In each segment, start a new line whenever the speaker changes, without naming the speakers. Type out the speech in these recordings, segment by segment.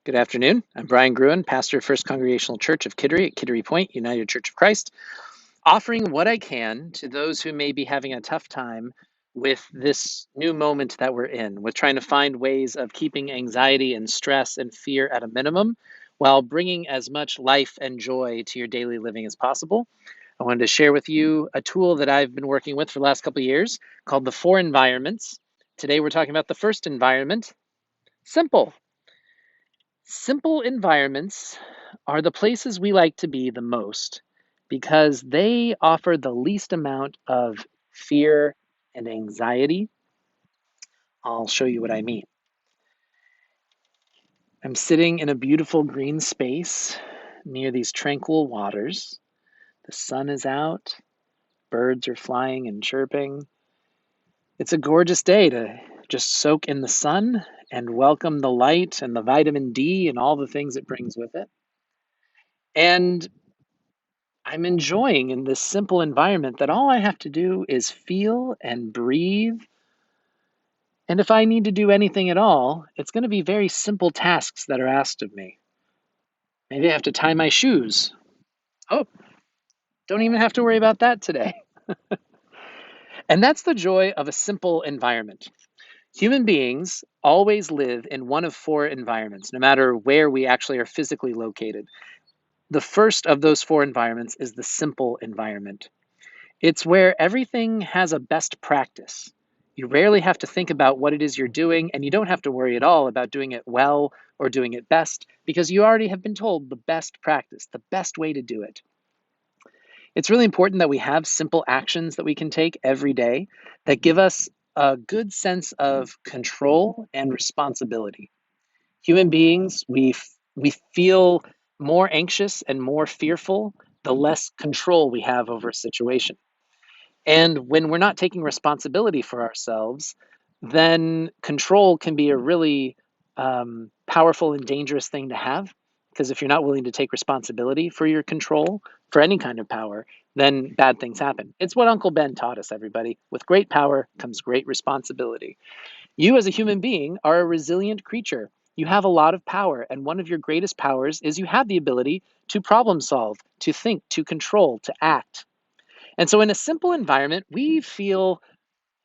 Good afternoon. I'm Brian Gruen, pastor of First Congregational Church of Kittery at Kittery Point United Church of Christ, offering what I can to those who may be having a tough time with this new moment that we're in, with trying to find ways of keeping anxiety and stress and fear at a minimum while bringing as much life and joy to your daily living as possible. I wanted to share with you a tool that I've been working with for the last couple of years called the 4 environments. Today we're talking about the first environment, simple. Simple environments are the places we like to be the most because they offer the least amount of fear and anxiety. I'll show you what I mean. I'm sitting in a beautiful green space near these tranquil waters. The sun is out, birds are flying and chirping. It's a gorgeous day to just soak in the sun and welcome the light and the vitamin D and all the things it brings with it. And I'm enjoying in this simple environment that all I have to do is feel and breathe. And if I need to do anything at all, it's going to be very simple tasks that are asked of me. Maybe I have to tie my shoes. Oh, don't even have to worry about that today. And that's the joy of a simple environment. Human beings always live in one of 4 environments, no matter where we actually are physically located. The first of those 4 environments is the simple environment. It's where everything has a best practice. You rarely have to think about what it is you're doing, and you don't have to worry at all about doing it well or doing it best because you already have been told the best practice, the best way to do it. It's really important that we have simple actions that we can take every day that give us a good sense of control and responsibility. Human beings, we feel more anxious and more fearful the less control we have over a situation. And when we're not taking responsibility for ourselves, then control can be a really powerful and dangerous thing to have. Because if you're not willing to take responsibility for your control, for any kind of power, then bad things happen. It's what Uncle Ben taught us, everybody. With great power comes great responsibility. You, as a human being, are a resilient creature. You have a lot of power, and one of your greatest powers is you have the ability to problem solve, to think, to control, to act. And so, in a simple environment, we feel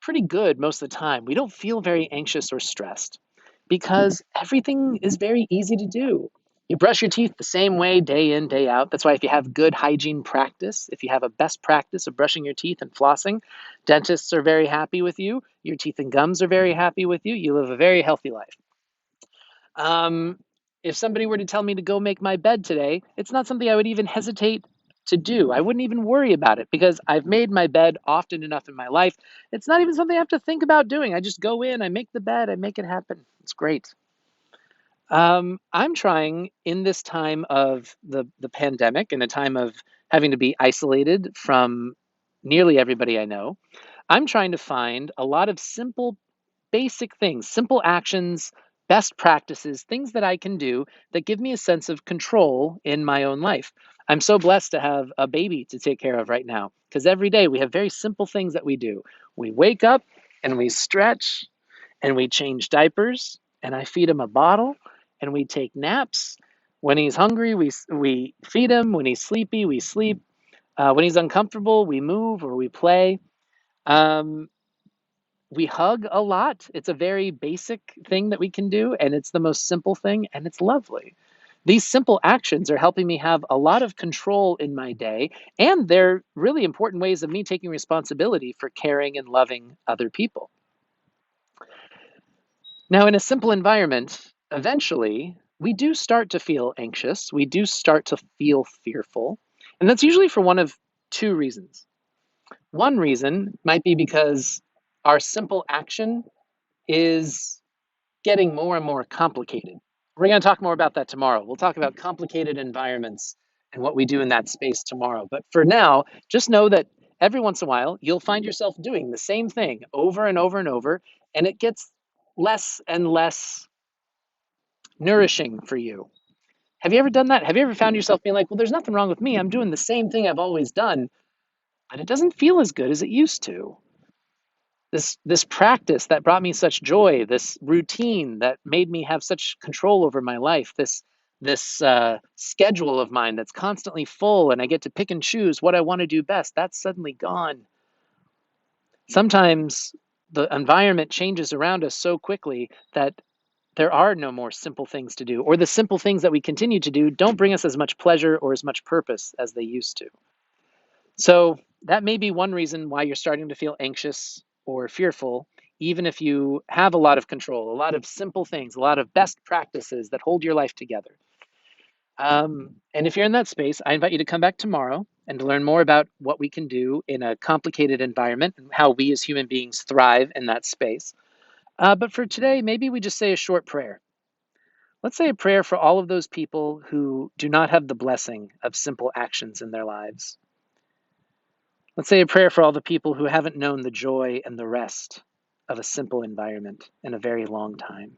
pretty good most of the time. We don't feel very anxious or stressed because everything is very easy to do. You brush your teeth the same way day in, day out. That's why, if you have good hygiene practice, if you have a best practice of brushing your teeth and flossing, dentists are very happy with you. Your teeth and gums are very happy with you. You live a very healthy life. Um, if somebody were to tell me to go make my bed today, it's not something I would even hesitate to do. I wouldn't even worry about it because I've made my bed often enough in my life. It's not even something I have to think about doing. I just go in, I make the bed, I make it happen. It's great. I'm trying in this time of the pandemic, in a time of having to be isolated from nearly everybody I know. I'm trying to find a lot of simple, basic things, simple actions, best practices, things that I can do that give me a sense of control in my own life. I'm so blessed to have a baby to take care of right now because every day we have very simple things that we do. We wake up and we stretch and we change diapers and I feed him a bottle and we take naps. When he's hungry, we feed him. When he's sleepy, we sleep. When he's uncomfortable, we move or we play. Um, we hug a lot. It's a very basic thing that we can do, and it's the most simple thing, and it's lovely. These simple actions are helping me have a lot of control in my day, and they're really important ways of me taking responsibility for caring and loving other people. Now, in a simple environment, eventually we do start to feel anxious, we do start to feel fearful, and that's usually for one of 2 reasons. One reason might be because our simple action is getting more and more complicated. We're going to talk more about that tomorrow. We'll talk about complicated environments and what we do in that space tomorrow. But for now, just know that every once in a while, you'll find yourself doing the same thing over and over and over, and it gets less and less nourishing for you. Have you ever done that? Have you ever found yourself being like, well, there's nothing wrong with me. I'm doing the same thing I've always done, but it doesn't feel as good as it used to? This practice that brought me such joy, this routine that made me have such control over my life, this schedule of mine that's constantly full, and I get to pick and choose what I want to do best, that's suddenly gone. Sometimes the environment changes around us so quickly that there are no more simple things to do, or the simple things that we continue to do don't bring us as much pleasure or as much purpose as they used to. So that may be one reason why you're starting to feel anxious or fearful, even if you have a lot of control, a lot of simple things, a lot of best practices that hold your life together. And if you're in that space, I invite you to come back tomorrow and to learn more about what we can do in a complicated environment and how we as human beings thrive in that space. But for today, maybe we just say a short prayer. Let's say a prayer for all of those people who do not have the blessing of simple actions in their lives. Let's say a prayer for all the people who haven't known the joy and the rest of a simple environment in a very long time.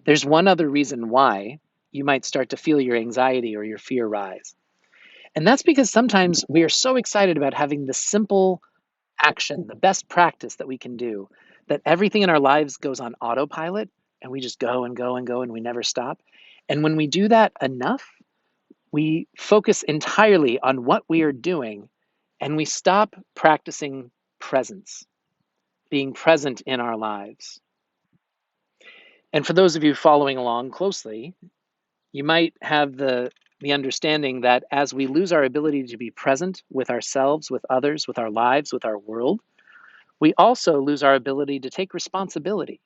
There's one other reason why you might start to feel your anxiety or your fear rise. And that's because sometimes we are so excited about having the simple action, the best practice that we can do, that everything in our lives goes on autopilot and we just go and go and go and we never stop. And when we do that enough, we focus entirely on what we are doing and we stop practicing presence, being present in our lives. And for those of you following along closely, you might have the understanding that as we lose our ability to be present with ourselves, with others, with our lives, with our world, we also lose our ability to take responsibility.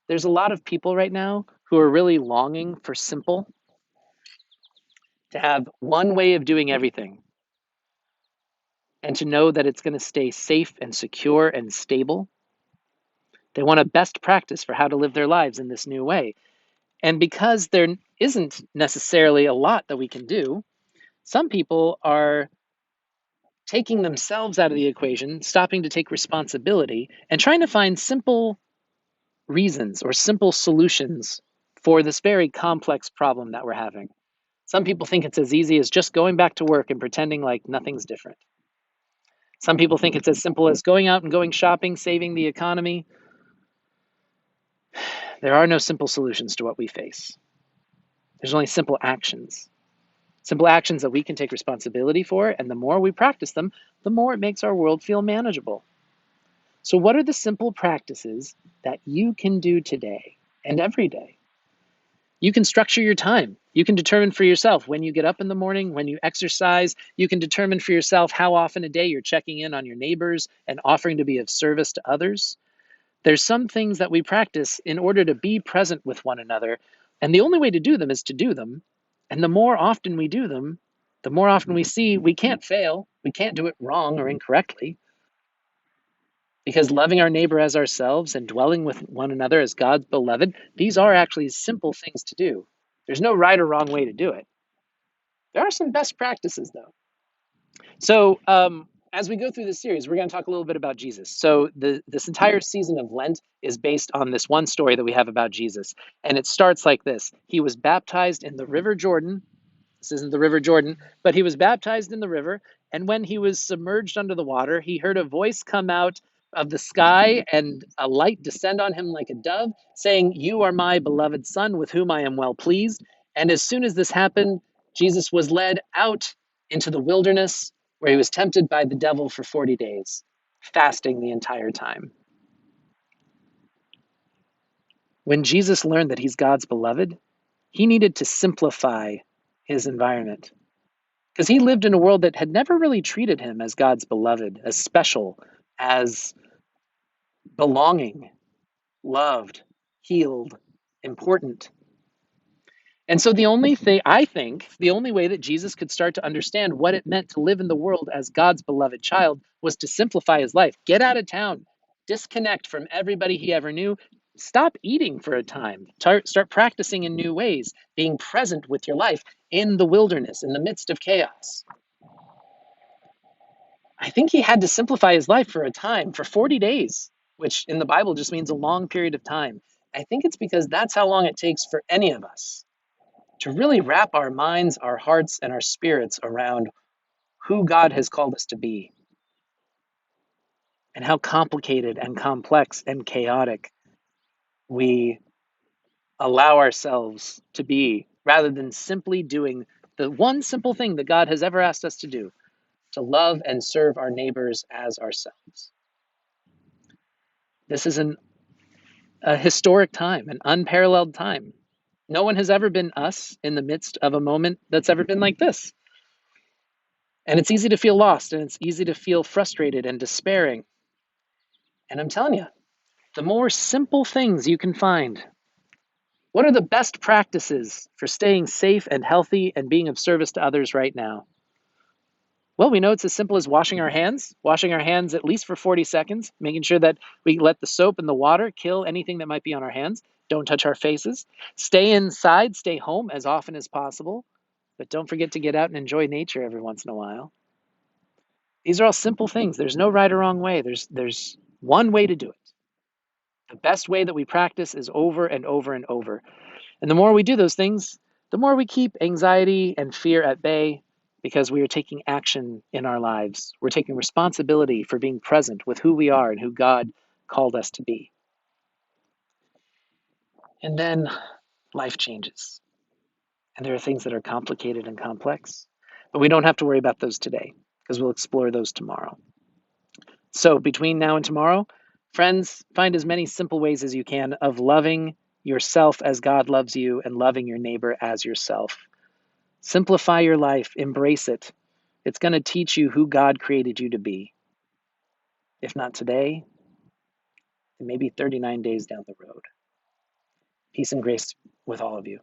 There's a lot of people right now who are really longing for simple, to have one way of doing everything, and to know that it's going to stay safe and secure and stable. They want a best practice for how to live their lives in this new way. And because there isn't necessarily a lot that we can do, some people are taking themselves out of the equation, stopping to take responsibility, and trying to find simple reasons or simple solutions for this very complex problem that we're having. Some people think it's as easy as just going back to work and pretending like nothing's different. Some people think it's as simple as going out and going shopping, saving the economy. There are no simple solutions to what we face. There's only simple actions that we can take responsibility for, and the more we practice them, the more it makes our world feel manageable. So, what are the simple practices that you can do today and every day? You can structure your time. You can determine for yourself when you get up in the morning, when you exercise. You can determine for yourself how often a day you're checking in on your neighbors and offering to be of service to others. There's some things that we practice in order to be present with one another, and the only way to do them is to do them. And the more often we do them, the more often we see we can't fail, we can't do it wrong or incorrectly, because loving our neighbor as ourselves and dwelling with one another as God's beloved, these are actually simple things to do. There's no right or wrong way to do it. There are some best practices, though. So, as we go through this series, we're going to talk a little bit about Jesus. So, this entire season of Lent is based on this one story that we have about Jesus. And it starts like this: He was baptized in the River Jordan. This isn't the River Jordan, but he was baptized in the river. And when he was submerged under the water, he heard a voice come out of the sky and a light descend on him like a dove, saying, "You are my beloved Son, with whom I am well pleased." And as soon as this happened, Jesus was led out into the wilderness where he was tempted by the devil for 40 days, fasting the entire time. When Jesus learned that he's God's beloved, he needed to simplify his environment, because he lived in a world that had never really treated him as God's beloved, as special, as belonging, loved, healed, important. And so the only thing, I think, the only way that Jesus could start to understand what it meant to live in the world as God's beloved child was to simplify his life. Get out of town, disconnect from everybody he ever knew, stop eating for a time, start practicing in new ways, being present with your life in the wilderness, in the midst of chaos. I think he had to simplify his life for a time, for 40 days, which in the Bible just means a long period of time. I think it's because that's how long it takes for any of us to really wrap our minds, our hearts, and our spirits around who God has called us to be and how complicated and complex and chaotic we allow ourselves to be rather than simply doing the one simple thing that God has ever asked us to do, to love and serve our neighbors as ourselves. This is a historic time, an unparalleled time. No one has ever been us in the midst of a moment that's ever been like this. And it's easy to feel lost and it's easy to feel frustrated and despairing. And I'm telling you, the more simple things you can find, what are the best practices for staying safe and healthy and being of service to others right now? Well, we know it's as simple as washing our hands at least for 40 seconds, making sure that we let the soap and the water kill anything that might be on our hands. Don't touch our faces. Stay inside, stay home as often as possible, but don't forget to get out and enjoy nature every once in a while. These are all simple things. There's no right or wrong way. There's one way to do it. The best way that we practice is over and over and over. And the more we do those things, the more we keep anxiety and fear at bay because we are taking action in our lives. We're taking responsibility for being present with who we are and who God called us to be. And then life changes. And there are things that are complicated and complex, but we don't have to worry about those today because we'll explore those tomorrow. So between now and tomorrow, friends, find as many simple ways as you can of loving yourself as God loves you and loving your neighbor as yourself. Simplify your life, embrace it. It's going to teach you who God created you to be. If not today, then maybe 39 days down the road. Peace and grace with all of you.